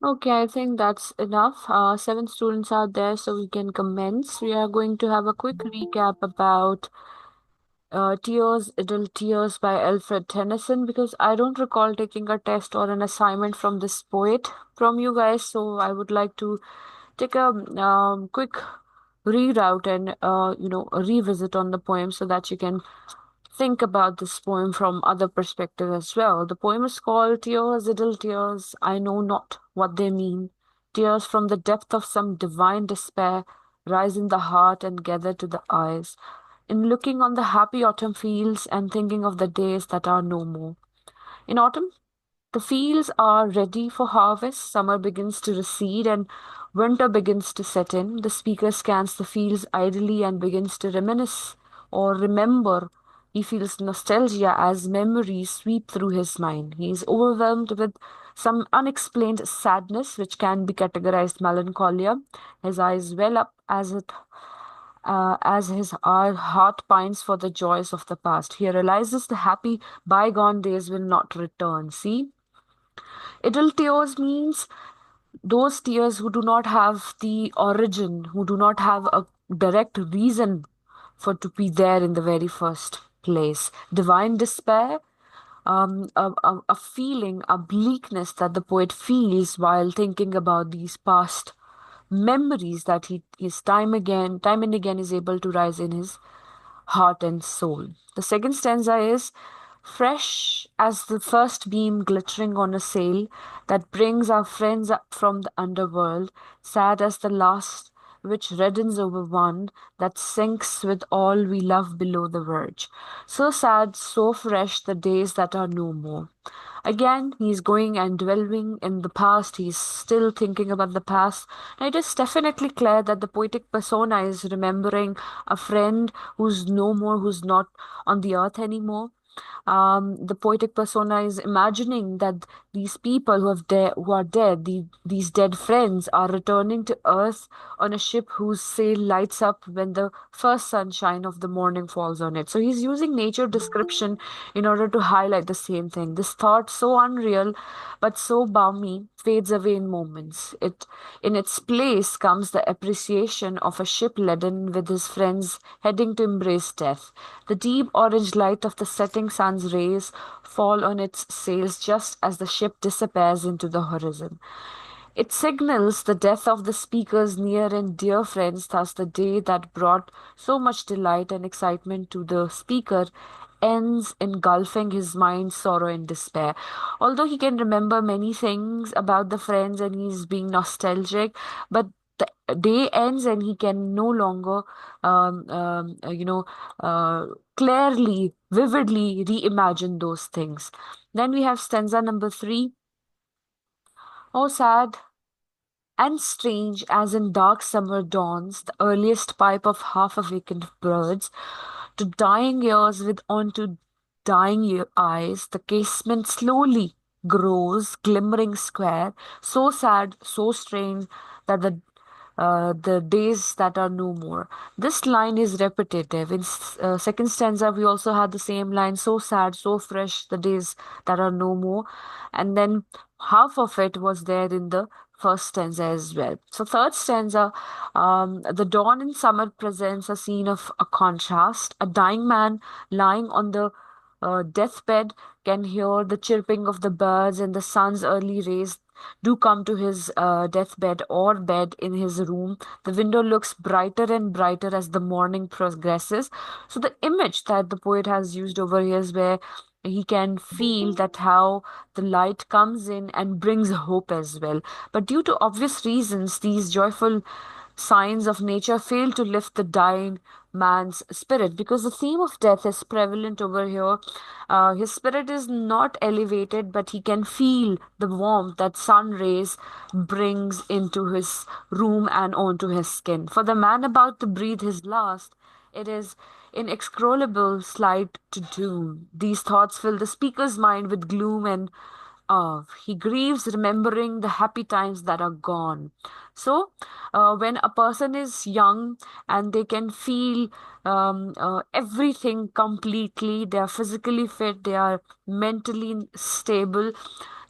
Okay, I think that's enough. Seven students are there, so we can commence. We are going to have a quick recap about Tears, Idle Tears by Alfred Tennyson because I don't recall taking a test or an assignment from this poet from you guys. So I would like to take a quick reroute and a revisit on the poem so that you can think about this poem from other perspective as well. The poem is called Tears, Idle Tears. I know not what they mean. Tears from the depth of some divine despair rise in the heart and gather to the eyes in looking on the happy autumn fields and thinking of the days that are no more. In autumn, the fields are ready for harvest, summer begins to recede, and winter begins to set in. The speaker scans the fields idly and begins to reminisce or remember. He feels nostalgia as memories sweep through his mind. He is overwhelmed with some unexplained sadness, which can be categorized melancholia. His eyes well up as his heart pines for the joys of the past. He realizes the happy bygone days will not return. See, idle tears means those tears who do not have the origin, who do not have a direct reason for to be there in the very first place. Divine despair, a feeling, a bleakness that the poet feels while thinking about these past memories that he is time and again is able to rise in his heart and soul. The second stanza is fresh as the first beam glittering on a sail that brings our friends up from the underworld, sad as the last which reddens over one that sinks with all we love below the verge. So sad, so fresh the days that are no more. Again, he's going and dwelling in the past. He's still thinking about the past. And it is definitely clear that the poetic persona is remembering a friend who's no more, who's not on the earth anymore. The poetic persona is imagining that these people who are dead, these dead friends, are returning to Earth on a ship whose sail lights up when the first sunshine of the morning falls on it. So he's using nature description in order to highlight the same thing. This thought, so unreal but so balmy, fades away in moments. In its place comes the appreciation of a ship laden with his friends heading to embrace death. The deep orange light of the setting sun's rays fall on its sails just as the ship disappears into the horizon. It signals the death of the speaker's near and dear friends, thus, the day that brought so much delight and excitement to the speaker ends engulfing his mind, sorrow, and despair. Although he can remember many things about the friends and he's being nostalgic, but the day ends and he can no longer, um, um, uh, you know, uh, clearly, vividly reimagine those things. Then we have stanza number three. Oh, sad and strange as in dark summer dawns, the earliest pipe of half awakened birds, to dying ears with onto dying eyes, the casement slowly grows, glimmering square, so sad, so strange that the days that are no more. This line is repetitive. In second stanza, we also had the same line, so sad, so fresh, the days that are no more. And then half of it was there in the first stanza as well. So third stanza, the dawn in summer presents a scene of a contrast. A dying man lying on the deathbed can hear the chirping of the birds and the sun's early rays do come to his deathbed or bed in his room. The window looks brighter and brighter as the morning progresses. So the image that the poet has used over here is where he can feel that how the light comes in and brings hope as well. But due to obvious reasons, these joyful signs of nature fail to lift the dying man's spirit because the theme of death is prevalent over here. His spirit is not elevated, but he can feel the warmth that sun rays brings into his room and onto his skin. For the man about to breathe his last, it is inexorable slide to doom. These thoughts fill the speaker's mind with gloom and he grieves remembering the happy times that are gone. So, when a person is young and they can feel everything completely, they are physically fit, they are mentally stable,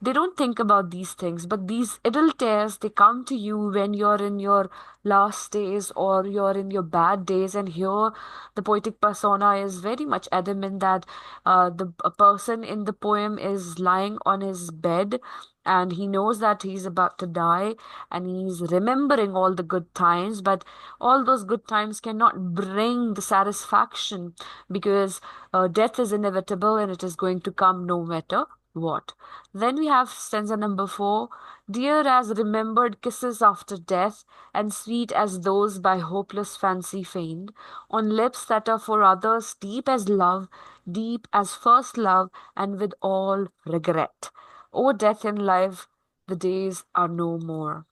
They don't think about these things, but these idle tears, they come to you when you're in your last days or you're in your bad days. And here, the poetic persona is very much adamant that the a person in the poem is lying on his bed and he knows that he's about to die and he's remembering all the good times, but all those good times cannot bring the satisfaction because death is inevitable and it is going to come no matter what. Then we have stanza number 4. Dear as remembered kisses after death, and sweet as those by hopeless fancy feigned, on lips that are for others deep as love, deep as first love, and with all regret. O death in life, the days are no more.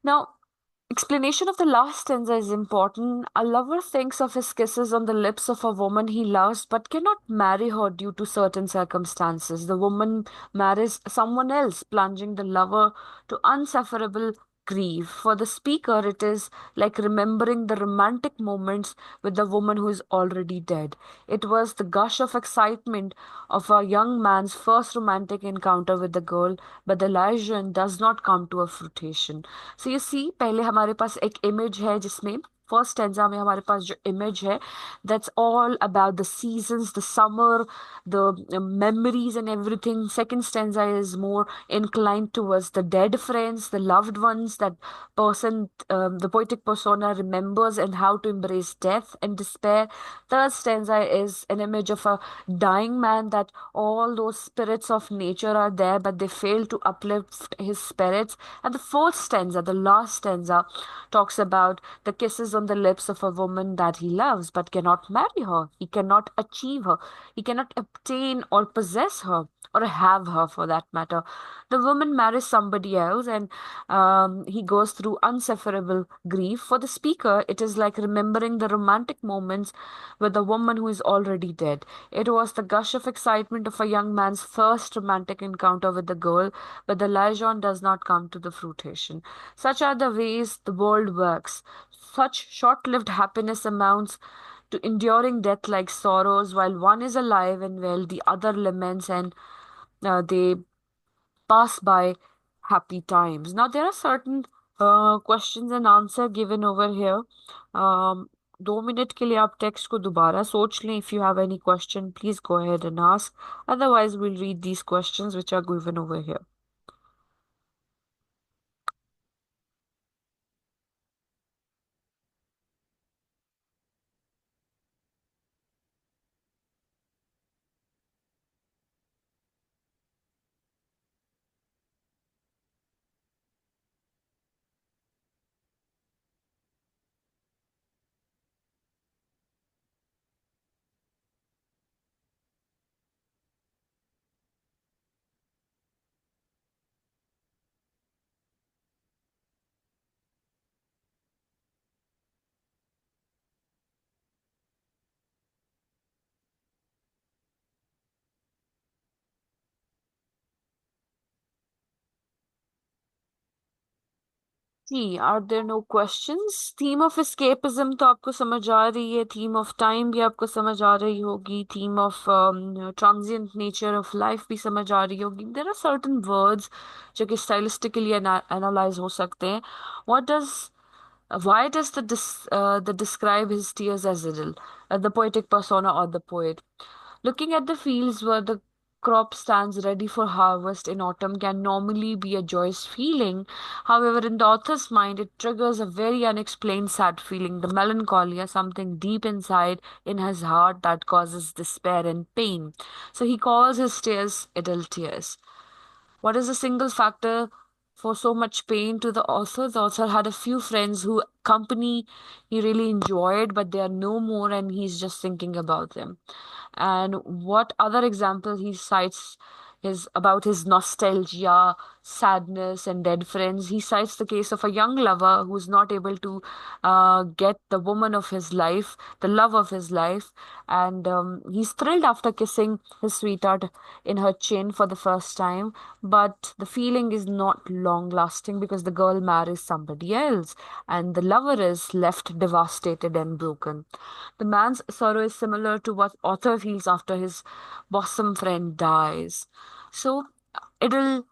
Now, explanation of the last stanza is important. A lover thinks of his kisses on the lips of a woman he loves but cannot marry her due to certain circumstances. The woman marries someone else, plunging the lover to unsufferable grief. For the speaker, it is like remembering the romantic moments with the woman who is already dead. It was the gush of excitement of a young man's first romantic encounter with the girl, but the illusion does not come to a fruition. So you see पहले हमारे पास एक image है जिसमें first stanza में हमारे पास जो image है that's all about the seasons the summer the memories and everything. Second stanza is more inclined towards the dead friends, the loved ones that person, the poetic persona remembers and how to embrace death and despair. Third stanza is an image of a dying man, that all those spirits of nature are there but they fail to uplift his spirits. And the fourth stanza, the last stanza, talks about the kisses on the lips of a woman that he loves but cannot marry her. He cannot achieve her. He cannot obtain or possess her or have her for that matter. The woman marries somebody else and he goes through unsufferable grief. For the speaker, it is like remembering the romantic moments with a woman who is already dead. It was the gush of excitement of a young man's first romantic encounter with the girl, but the liaison does not come to the fruition. Such are the ways the world works. Such short lived happiness amounts to enduring death like sorrows, while one is alive and well, the other laments and they pass by happy times. Now, there are certain questions and answer given over here. 2 minute के लिए आप text को दोबारा सोच लें. If you have any question, please go ahead and ask. Otherwise, we'll read these questions which are given over here. जी, are there no questions? Theme of escapism तो आपको समझ आ रही है, थीम ऑफ टाइम भी आपको समझ आ रही होगी, theme of transient nature of life भी समझ आ रही होगी. देयर आर सर्टेन वर्ड्स जो कि स्टाइलिस्टिकली एनालाइज हो सकते हैं. What does why does the describe his tears as idle, the poetic persona or the poet? Looking at the fields where the crop stands ready for harvest in autumn can normally be a joyous feeling. However, in the author's mind, it triggers a very unexplained sad feeling, the melancholia, something deep inside in his heart that causes despair and pain. So he calls his tears idle tears. What is the single factor for so much pain to the author? The author had a few friends who company he really enjoyed, but they are no more, and he's just thinking about them. And what other example he cites is about his nostalgia, sadness, and dead friends. He cites the case of a young lover who's not able to get the woman of his life, the love of his life, and he's thrilled after kissing his sweetheart in her chin for the first time, but the feeling is not long lasting because the girl marries somebody else, and the lover is left devastated and broken. The man's sorrow is similar to what author feels after his bosom friend dies. So it'll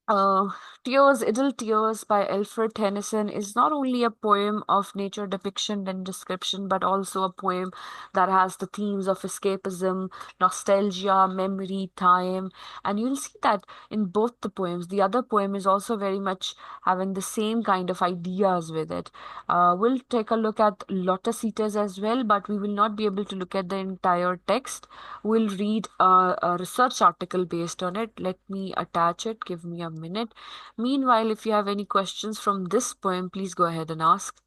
uh, Tears, Idle Tears by Alfred Tennyson is not only a poem of nature depiction and description, but also a poem that has the themes of escapism, nostalgia, memory, time. And you'll see that in both the poems. The other poem is also very much having the same kind of ideas with it. We'll take a look at Lotus Eaters as well, but we will not be able to look at the entire text. We'll read a research article based on it. Let me attach it. Give me a minute. Meanwhile, if you have any questions from this poem, please go ahead and ask.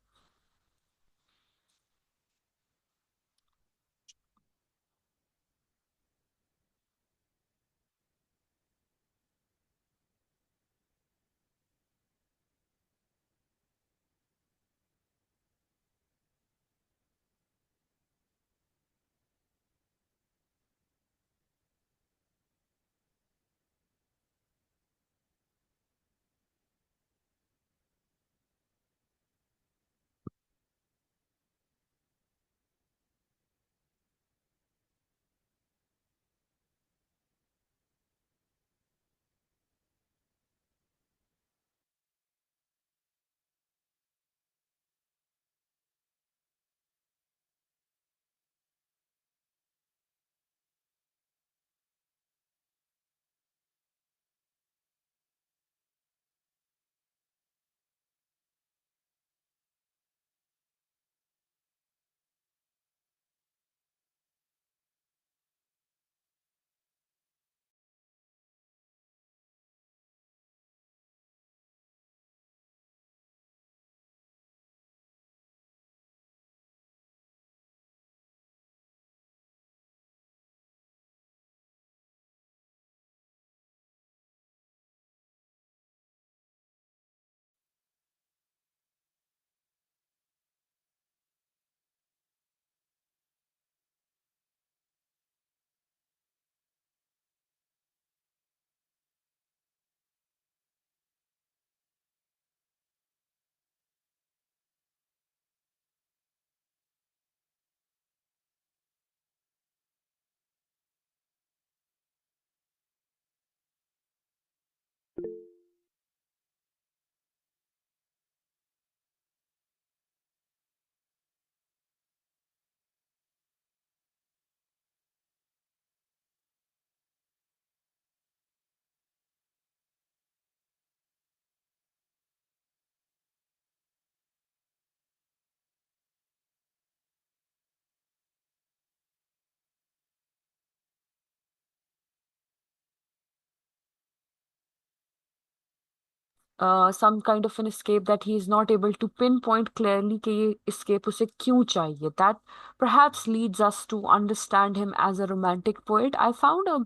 Some kind of an escape that he is not able to pinpoint clearly कि ये escape उसे क्यों चाहिए. That perhaps leads us to understand him as a romantic poet. I found a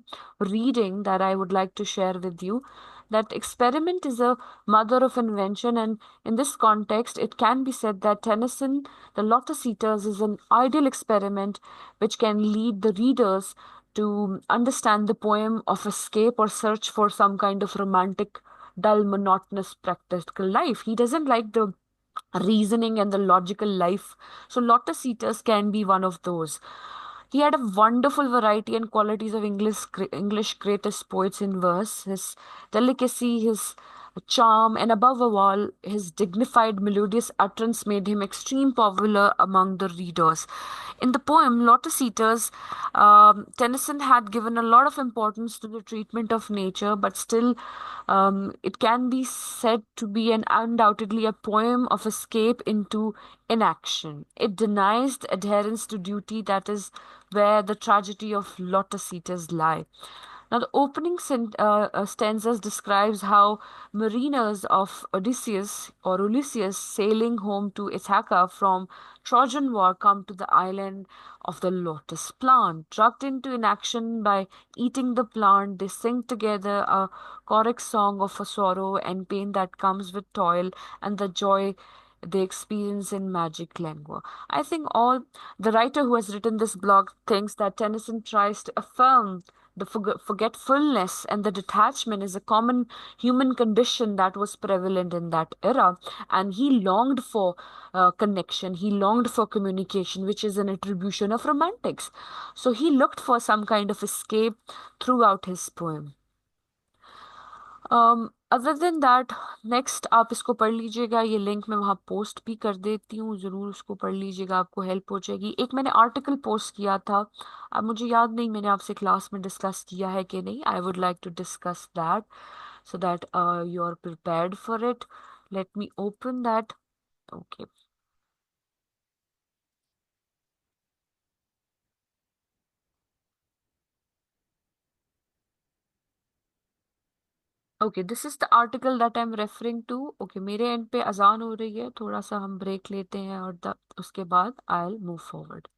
reading that I would like to share with you, that experiment is a mother of invention, and in this context, it can be said that Tennyson, The Lotus Eaters, is an ideal experiment which can lead the readers to understand the poem of escape or search for some kind of romantic dull, monotonous, practical life. He doesn't like the reasoning and the logical life. So, Lotus Eaters can be one of those. He had a wonderful variety and qualities of English greatest poets in verse. His delicacy, his charm, and above all, his dignified, melodious utterance made him extreme popular among the readers. In the poem Lotus Eaters, Tennyson had given a lot of importance to the treatment of nature, but still, it can be said to be an undoubtedly a poem of escape into inaction. It denies the adherence to duty that is where the tragedy of Lotus Eaters lie. Now, the opening stanzas describes how mariners of Odysseus or Ulysses sailing home to Ithaca from Trojan War come to the island of the lotus plant. Drugged into inaction by eating the plant, they sing together a choric song of a sorrow and pain that comes with toil and the joy they experience in magic languor. I think all the writer who has written this blog thinks that Tennyson tries to affirm the forgetfulness and the detachment is a common human condition that was prevalent in that era. And he longed for connection, he longed for communication, which is an attribution of romantics. So he looked for some kind of escape throughout his poem. Other than that next आप इसको पढ़ लीजिएगा, ये link मैं वहाँ post भी कर देती हूँ, ज़रूर उसको पढ़ लीजिएगा, आपको हेल्प हो जाएगी. एक मैंने आर्टिकल पोस्ट किया था, अब मुझे याद नहीं मैंने आपसे क्लास में डिस्कस किया है कि नहीं. I would like to discuss that so that you are prepared for it. Let me open that. Okay. Okay, this is the article that I am referring to. Okay, मेरे end पे अजान हो रही है, थोड़ा सा हम ब्रेक लेते हैं और उसके बाद I will move forward.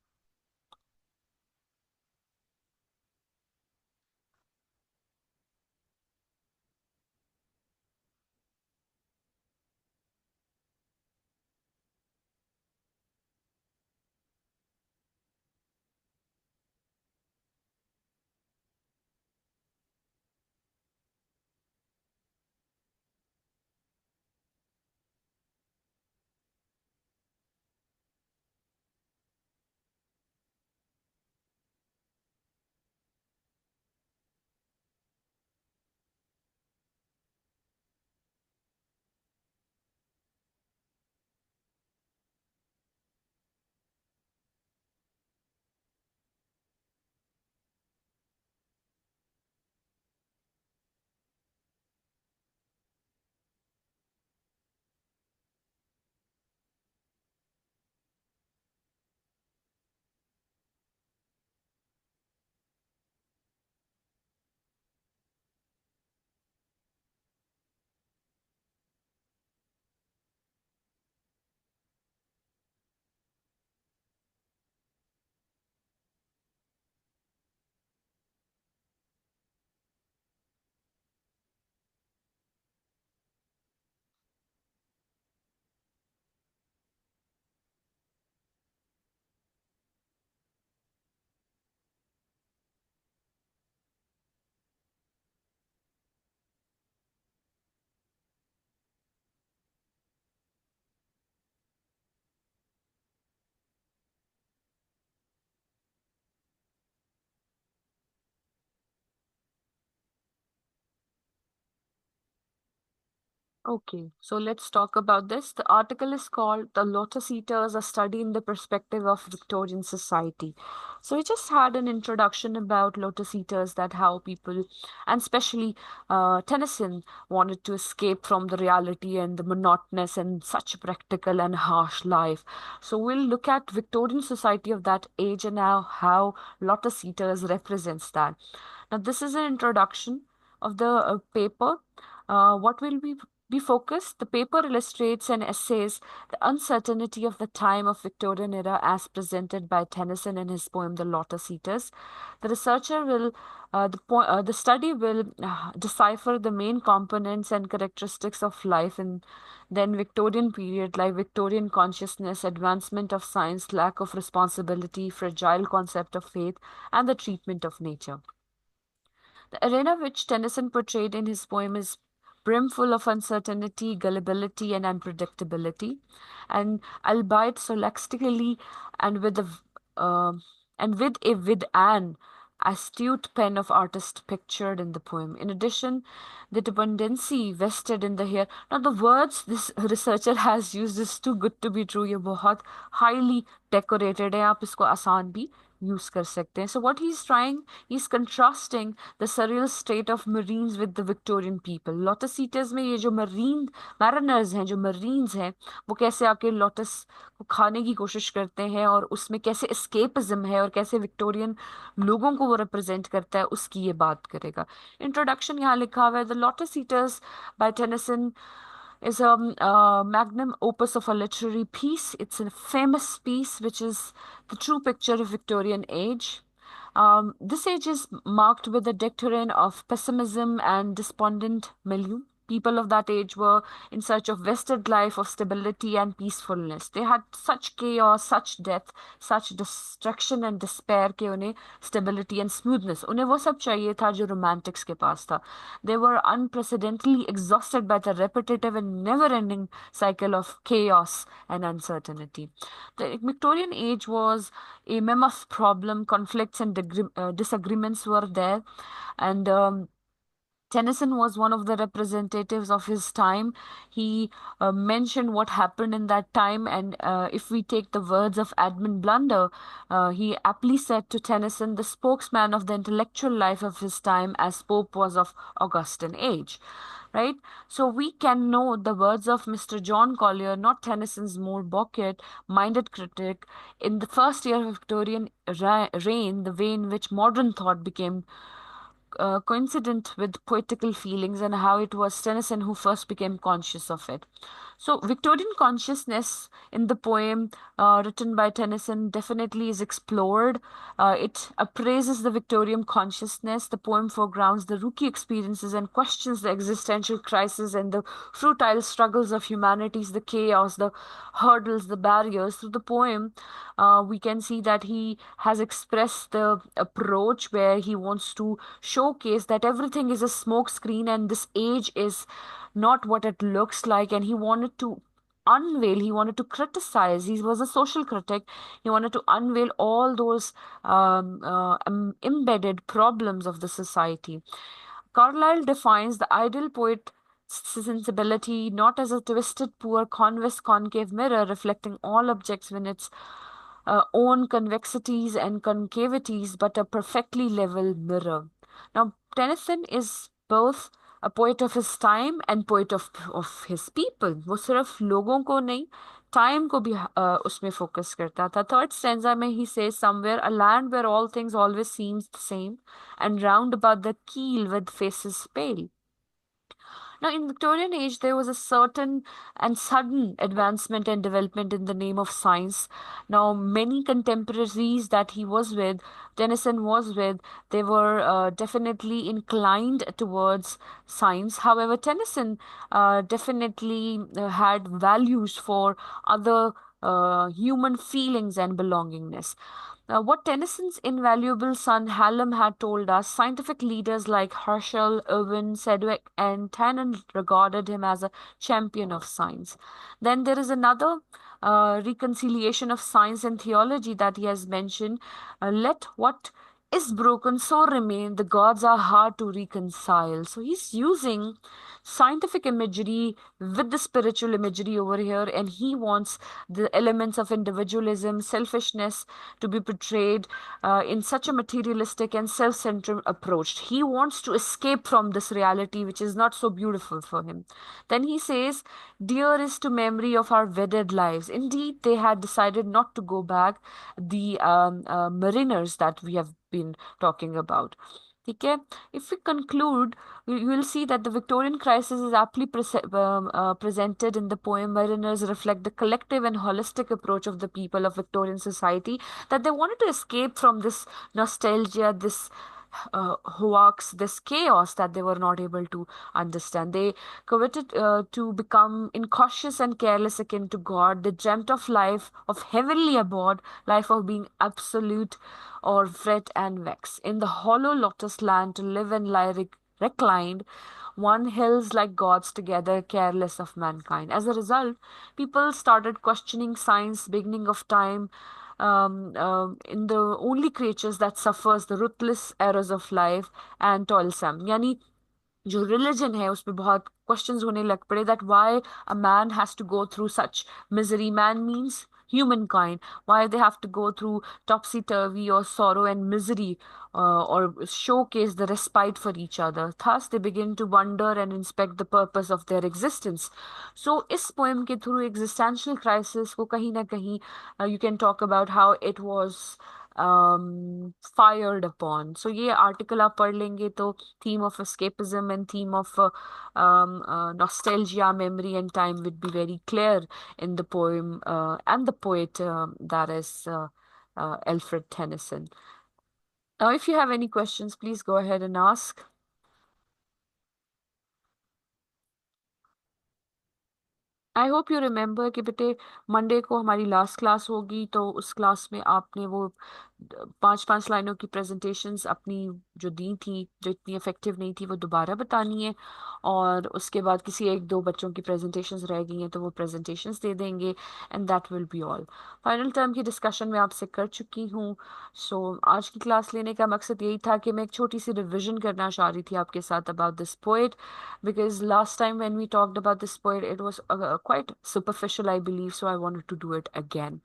Okay, so let's talk about this. The article is called The Lotus Eaters, a study in the perspective of Victorian society. So we just had an introduction about lotus eaters, that how people, and especially Tennyson, wanted to escape from the reality and the monotonous and such practical and harsh life. So we'll look at Victorian society of that age and how lotus eaters represents that. Now, this is an introduction of the paper. What will be focused? The paper illustrates and essays the uncertainty of the time of Victorian era as presented by Tennyson in his poem The Lotus Eaters. The researcher will, the study will decipher the main components and characteristics of life in then Victorian period, like Victorian consciousness, advancement of science, lack of responsibility, fragile concept of faith, and the treatment of nature. The arena which Tennyson portrayed in his poem is brimful of uncertainty, gullibility, and unpredictability, and albeit scholastically and with a uh, with an astute pen of artist pictured in the poem. In addition, the dependency vested in the here. Now, the words this researcher has used is too good to be true. ये बहुत highly decorated है. आप इसको आसान भी use कर सकते हैं. So what he's trying, he's contrasting the surreal state of marines with the Victorian people. Lotus eaters में ये जो marine mariners हैं, जो marines हैं, वो कैसे आके lotus को खाने की कोशिश करते हैं और उसमें कैसे escapism है और कैसे विक्टोरियन लोगों को वो रिप्रेजेंट करता है, उसकी ये बात करेगा. इंट्रोडक्शन यहाँ लिखा हुआ है, the lotus eaters by Tennyson is a magnum opus of a literary piece. It's a famous piece which is the true picture of Victorian age. This age is marked with a decadence of pessimism and despondent milieu. People of that age were in search of vested life, of stability and peacefulness. They had such chaos, such death, such destruction and despair कि उन्हें stability and smoothness, उन्हें वो सब चाहिए था जो romantics के पास था. They were unprecedentedly exhausted by the repetitive and never-ending cycle of chaos and uncertainty. The Victorian age was a mammoth problem. Conflicts and disagreements were there, and Tennyson was one of the representatives of his time. He mentioned what happened in that time, and if we take the words of Edmund Blunder, he aptly said to Tennyson, the spokesman of the intellectual life of his time, as Pope was of Augustan age. Right? So we can know the words of Mr. John Collier, not Tennyson's more bucket minded critic, in the first year of Victorian reign, the way in which modern thought became coincident with poetical feelings and how it was Tennyson who first became conscious of it. So, Victorian consciousness in the poem written by Tennyson definitely is explored. It appraises the Victorian consciousness. The poem foregrounds the rookie experiences and questions the existential crisis and the futile struggles of humanities, the chaos, the hurdles, the barriers. Through the poem, we can see that he has expressed the approach where he wants to showcase that everything is a smoke screen and this age is not what it looks like, and he wanted to unveil, he wanted to criticize, he was a social critic, he wanted to unveil all those embedded problems of the society. Carlyle defines the ideal poet sensibility not as a twisted, poor, convex, concave mirror reflecting all objects in its own convexities and concavities, but a perfectly level mirror. Now, Tennyson is both a poet of his time and poet of his people. वो सिर्फ लोगों को नहीं, time को भी उसमें focus करता था. Third stanza में he says, somewhere a land where all things always seems the same, and round about the keel with faces pale. Now, in Victorian age, there was a certain and sudden advancement and development in the name of science. Now, many contemporaries that he was with, Tennyson was with, they were definitely inclined towards science. However, Tennyson definitely had values for other human feelings and belongingness. What Tennyson's invaluable son Hallam had told us, scientific leaders like Herschel, Irwin, Sedgwick, and Tannen regarded him as a champion of science. Then there is another reconciliation of science and theology that he has mentioned. Let what is broken so remain, the gods are hard to reconcile. So he's using scientific imagery with the spiritual imagery over here, and he wants the elements of individualism, selfishness to be portrayed in such a materialistic and self-centered approach. He wants to escape from this reality, which is not so beautiful for him. Then he says, dear is to memory of our wedded lives. Indeed, they had decided not to go back, the mariners that we have been talking about. Okay, if we conclude, you will see that the Victorian crisis is aptly presented in the poem. Mariners reflect the collective and holistic approach of the people of Victorian society, that they wanted to escape from this nostalgia, this hoax, this chaos that they were not able to understand. They coveted to become incautious and careless akin to God. They dreamt of life of heavenly abode, life of being absolute or fret and vex. In the hollow lotus land to live and lie reclined, one hills like gods together, careless of mankind. As a result, people started questioning science, beginning of time, in the only creatures that suffers the ruthless errors of life and toilsome. यानी जो religion है उसपे बहुत questions होने लग पड़े that why a man has to go through such misery. Man means humankind, why they have to go through topsy-turvy or sorrow and misery, or showcase the respite for each other. Thus, they begin to wonder and inspect the purpose of their existence. So, इस poem के through existential crisis को कहीं ना कहीं you can talk about how it was fired upon. So ये article आप पढ़ लेंगे तो theme of escapism and theme of nostalgia, memory and time would be very clear in the poem and the poet that is Alfred Tennyson. Now, if you have any questions, please go ahead and ask. I hope you remember कि बेटे Monday को हमारी last class होगी, तो उस class में आपने वो 5-5 लाइनों की प्रेजेंटेशंस अपनी जो दी थी, जो इतनी इफेक्टिव नहीं थी, वो दोबारा बतानी है। और उसके बाद किसी 1-2 बच्चों की प्रेजेंटेशंस रह गई हैं तो वो प्रेजेंटेशंस दे देंगे, and that will be all. Final term की डिस्कशन मैं आपसे कर चुकी हूँ। सो आज की क्लास लेने का मकसद यही था कि मैं एक छोटी सी रिविजन करना चाह रही थी आपके साथ about this poet, because last time when we talked about this poet, it was quite superficial, I believe, so I wanted to do it again.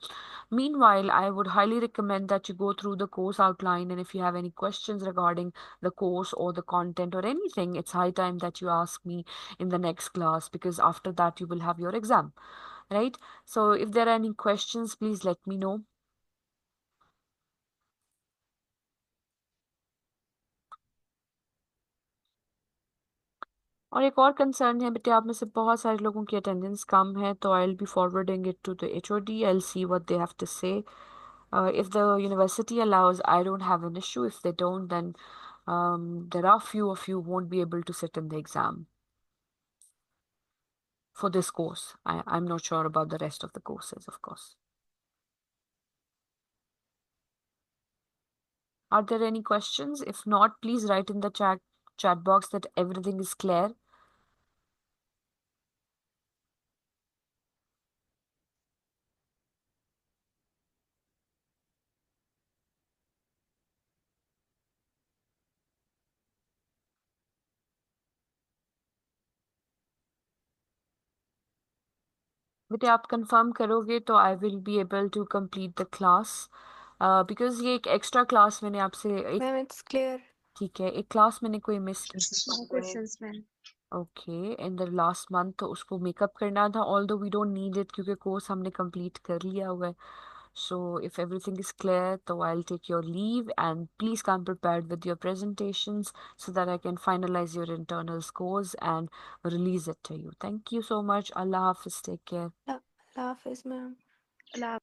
Meanwhile, I would highly recommend that you go through the course outline, and if you have any questions regarding the course or the content or anything, it's high time that you ask me in the next class, because after that you will have your exam, right? So if there are any questions, please let me know. और एक और concern है बेटे, आप में से बहुत सारे लोगों की अटेंडेंस कम है, तो I will be forwarding it to the HOD. I will see what they have to say. If the university allows, I don't have an issue. If they don't, then there are few of you won't be able to sit in the exam for this course. I'm not sure about the rest of the courses, of course. Are there any questions? If not, please write in the chat box that everything is clear. बेटे आप confirm करोगे तो I will be able to complete the class, because ये एक extra class मैंने आपसे एक, ma'am it's clear. ठीक है, एक क्लास मैंने कोई मिस की, no questions ma'am. Okay, in the last month, तो उसको मेकअप करना था, although we don't need it क्योंकि कोर्स हमने कंप्लीट कर लिया हुआ है. So if everything is clear, so I'll take your leave, and please come prepared with your presentations so that I can finalize your internal scores and release it to you. Thank you so much. Allah Hafiz. Take care. Allah Hafiz ma'am. Allah